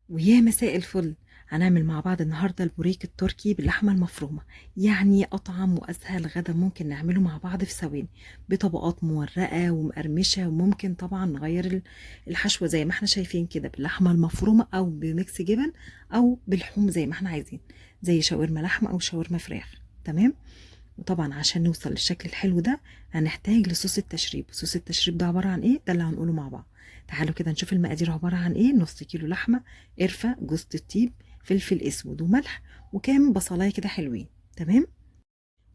ويا مساء الفل. هنعمل مع بعض النهارده البوريك التركي باللحمه المفرومه. يعني اطعم واسهل غدا ممكن نعمله مع بعض في ثواني، بطبقات مورقه ومقرمشه. وممكن طبعا نغير الحشوه زي ما احنا شايفين كده، باللحمه المفرومه او بميكس جبن او باللحوم زي ما احنا عايزين، زي شاورما لحمه او شاورما فراخ. تمام. وطبعا عشان نوصل للشكل الحلو ده هنحتاج لصوص التشريب. صوص التشريب ده عبارة عن ايه؟ ده اللي هنقوله مع بعض. تعالوا كده نشوف المقادير عبارة عن ايه. نص كيلو لحمة، قرفة، جوز الطيب، فلفل اسود وملح، وكام بصلاية كده حلوين. تمام.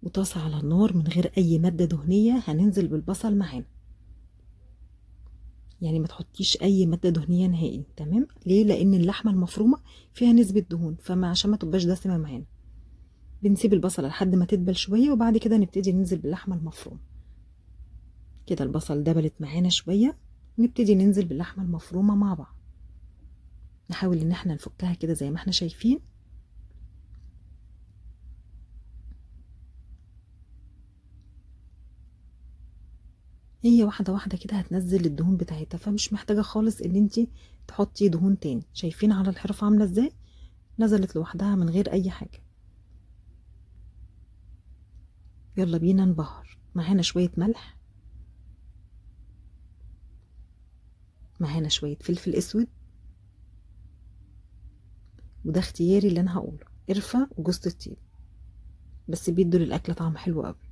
وطاسة على النار من غير اي مادة دهنية هننزل بالبصل معانا. يعني ما تحطيش اي مادة دهنية نهائي. تمام. ليه؟ لان اللحمة المفرومة فيها نسبة دهون، فما عشان ما تبقاش دسمة معانا. بنسيب البصلة لحد ما تدبل شوية وبعد كده نبتدي ننزل باللحمة المفرومة. كده البصل دبلت معانا شوية، نبتدي ننزل باللحمة المفرومة مع بعض. نحاول ان احنا نفكها كده زي ما احنا شايفين. هي واحدة واحدة كده هتنزل الدهون بتاعتها، فمش محتاجة خالص ان انتي تحطي دهون تاني. شايفين على الحرف عاملة ازاي؟ نزلت لوحدها من غير اي حاجة. يلا بينا نبهر. معانا شوية ملح، معانا شوية فلفل اسود، وده اختياري اللي انا هقوله، قرفة وجوز الطيب، بس بيدوا للاكل طعم حلو قوي.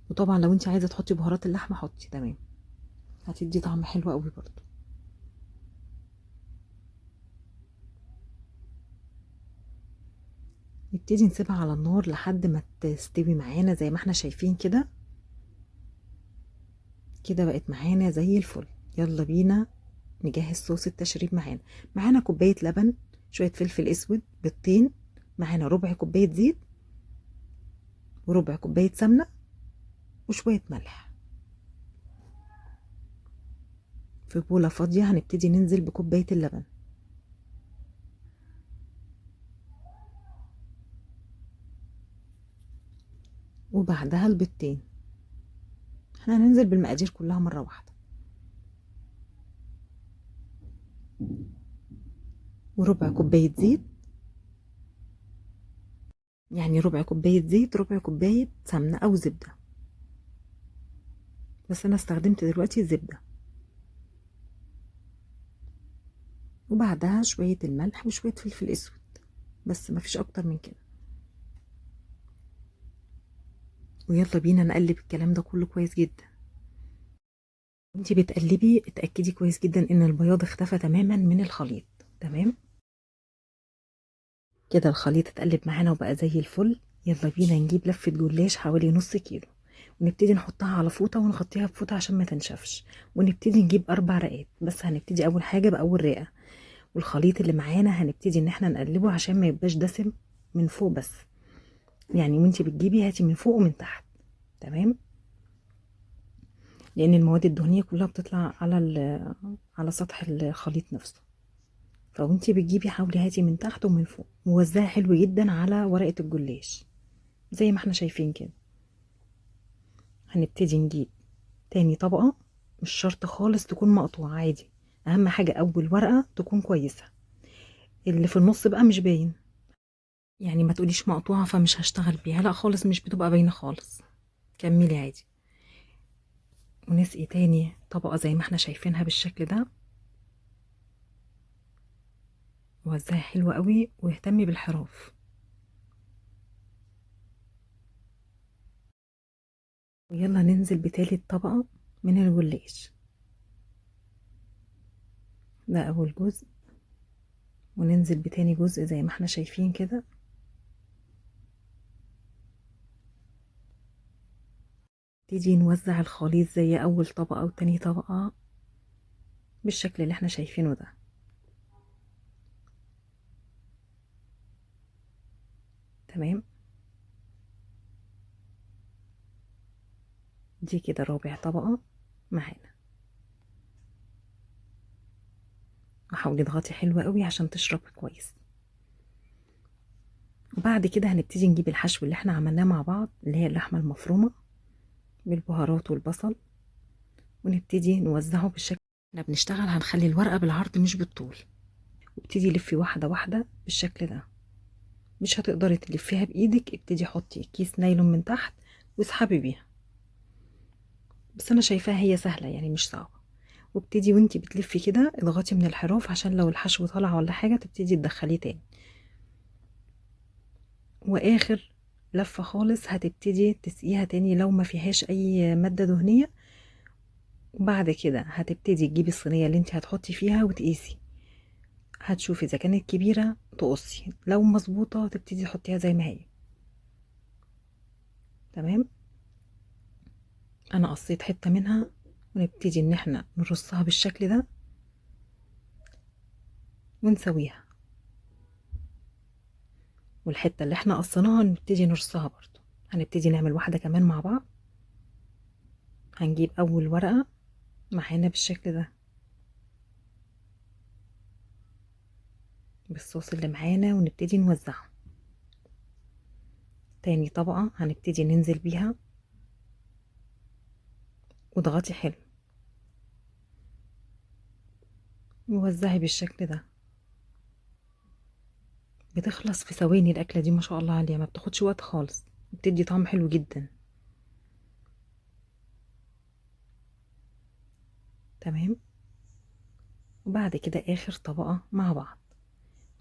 وطبعا لو انت عايزة تحطي بهارات اللحمة حطي، تمام، هتدي طعم حلو قوي برضو. نبتدي نسيبها على النار لحد ما تستوي معانا زي ما احنا شايفين كده. كده بقت معانا زي الفل. يلا بينا نجهز صوص التشريب معانا. معانا كوباية لبن، شوية فلفل اسود، بيضتين، معانا ربع كوباية زيت، وربع كوباية سمنة، وشوية ملح. في بولة فاضية هنبتدي ننزل بكوباية اللبن، وبعدها البيضتين. احنا هننزل بالمقادير كلها مرة واحدة. وربع كوباية زيت، يعني ربع كوباية زيت ربع كوباية سمنة أو زبدة، بس أنا استخدمت دلوقتي الزبدة. وبعدها شوية الملح وشوية فلفل اسود، بس مفيش اكتر من كده. ويلا بينا نقلب الكلام ده كله كويس جدا. وانتي بتقلبي اتأكدي كويس جدا ان البياض اختفى تماما من الخليط. تمام. كده الخليط اتقلب معانا وبقى زي الفل. يلا بينا نجيب لفة جلاش حوالي نص كيلو، ونبتدي نحطها على فوطة ونغطيها بفوطة عشان ما تنشفش. ونبتدي نجيب 4 رقات بس. هنبتدي اول حاجة بأول رقة، والخليط اللي معانا هنبتدي ان احنا نقلبه عشان ما يبقاش دسم من فوق بس. يعني وانتي بتجيبي هاتي من فوق ومن تحت. تمام. لان المواد الدهنيه كلها بتطلع على سطح الخليط نفسه. فوانتي بتجيبي حاولي هاتي من تحت ومن فوق، ووزعي حلو جدا على ورقه الجلاش زي ما احنا شايفين كده. هنبتدي نجيب تاني طبقه، مش شرط خالص تكون مقطوعه، عادي، اهم حاجه اول ورقه تكون كويسه. اللي في النص بقى مش باين، يعني ما تقوليش مقطوعه فمش هشتغل بيها، لا خالص، مش بتبقى باينه خالص. كملي عادي. ونسقي تاني طبقه زي ما احنا شايفينها بالشكل ده. وزعي حلو قوي واهتمي بالحراف. ويلا ننزل بتالت طبقة من الجلاش. ده أول جزء، وننزل بتاني جزء زي ما احنا شايفين كده. نبتدي نوزع الخليط زي أول طبقة وتاني طبقة بالشكل اللي احنا شايفينه ده. تمام. دي كده رابع طبقة معانا. وحاولي اضغطي حلو قوي عشان تشرب كويس. وبعد كده هنبتدي نجيب الحشو اللي احنا عملناه مع بعض، اللي هي اللحمة المفرومة بالبهارات والبصل، ونبتدي نوزعه بالشكل. احنا بنشتغل هنخلي الورقة بالعرض مش بالطول. وابتدي لفي واحدة واحدة بالشكل ده. مش هتقدري تلفيها بايدك، ابتدي حطي كيس نايلون من تحت واسحبي بيها، بس انا شايفاها هي سهلة يعني مش صعبة. وابتدي وانتي بتلفي كده اضغطي من الحروف عشان لو الحشو طالع ولا حاجة تبتدي تدخليه تاني. واخر لفة خالص هتبتدي تسقيها تاني لو ما فيهاش اي مادة دهنية. وبعد كده هتبتدي تجيبي الصينية اللي انت هتحطي فيها وتقيسي، هتشوفي اذا كانت كبيرة تقصي، لو مظبوطة تبتدي تحطيها زي ما هي. تمام، انا قصيت حتة منها ونبتدي ان احنا نرصها بالشكل ده ونسويها، والحتة اللي احنا قصيناها نبتدي نرصها برضو. هنبتدي نعمل واحدة كمان مع بعض. هنجيب اول ورقة معانا بالشكل ده بالصوص اللي معانا ونبتدي نوزعه. تاني طبقة هنبتدي ننزل بيها واضغطي حلو ووزعي بالشكل ده. بتخلص في ثواني الأكلة دي ما شاء الله عليها، ما بتاخدش وقت خالص، بتدي طعم حلو جدا. تمام، وبعد كده آخر طبقة مع بعض،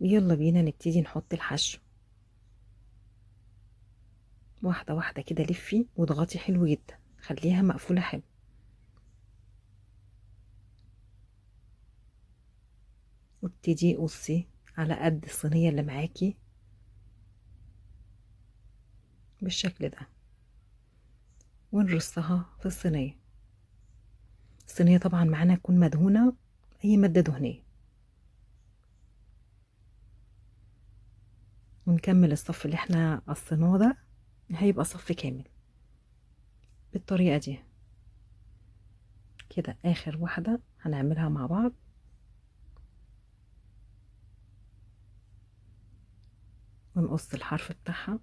ويلا بينا نبتدي نحط الحشو. واحدة واحدة كده لفي واضغطي حلو جدا، خليها مقفولة حلو. وابتدي قصي على قد الصينية اللي معاكي بالشكل ده ونرصها في الصينية. الصينية طبعا معانا تكون مدهونة أي مادة دهنية. ونكمل الصف اللي احنا قصيناه ده، هيبقى صف كامل بالطريقة دي كده. آخر واحدة هنعملها مع بعض، ونقص الحرف بتاعها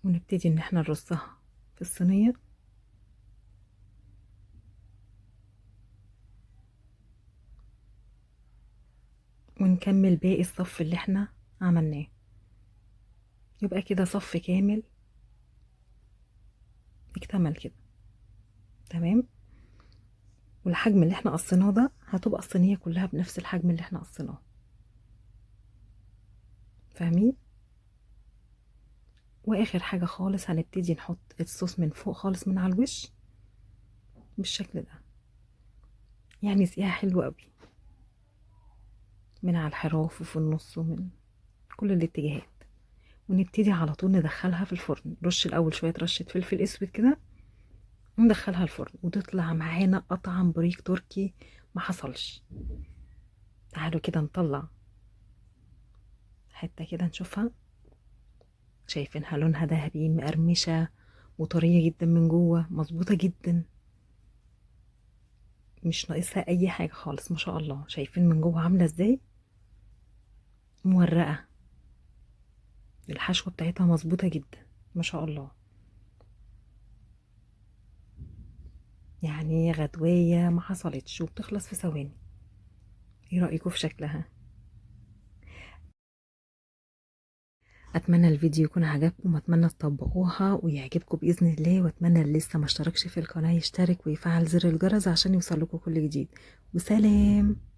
ونبتدي ان احنا نرصها في الصينية. ونكمل باقي الصف اللي احنا عملناه، يبقى كده صف كامل اكتمل كده. تمام، والحجم اللي احنا قصيناه ده هتبقى الصينية كلها بنفس الحجم اللي احنا قصيناه. فاهمين؟ واخر حاجة خالص هنبتدي نحط الصوص من فوق خالص من على الوش بالشكل ده، يعني سقيها حلو قوي من على الحراف وفي النص ومن كل الاتجاهات. ونبتدي على طول ندخلها في الفرن، رش الاول شوية رشة فلفل اسود كده وندخلها الفرن وتطلع معانا اطعم بريك تركي ما حصلش. تعالوا كده نطلع حتة كده نشوفها. شايفينها لونها ذهبي مقرمشة وطرية جدا من جوه، مظبوطة جدا، مش ناقصها اي حاجة خالص ما شاء الله. شايفين من جوه عاملة ازاي، مورقة، الحشوة بتاعتها مظبوطة جدا ما شاء الله. يعني غدواية ما حصلتش وبتخلص في ثواني. ايه رأيكم في شكلها؟ اتمنى الفيديو يكون عجبكم واتمنى تطبقوها ويعجبكم باذن الله، واتمنى اللي لسه ما اشتركش في القناه يشترك ويفعل زر الجرس عشان يوصل لكم كل جديد. وسلام.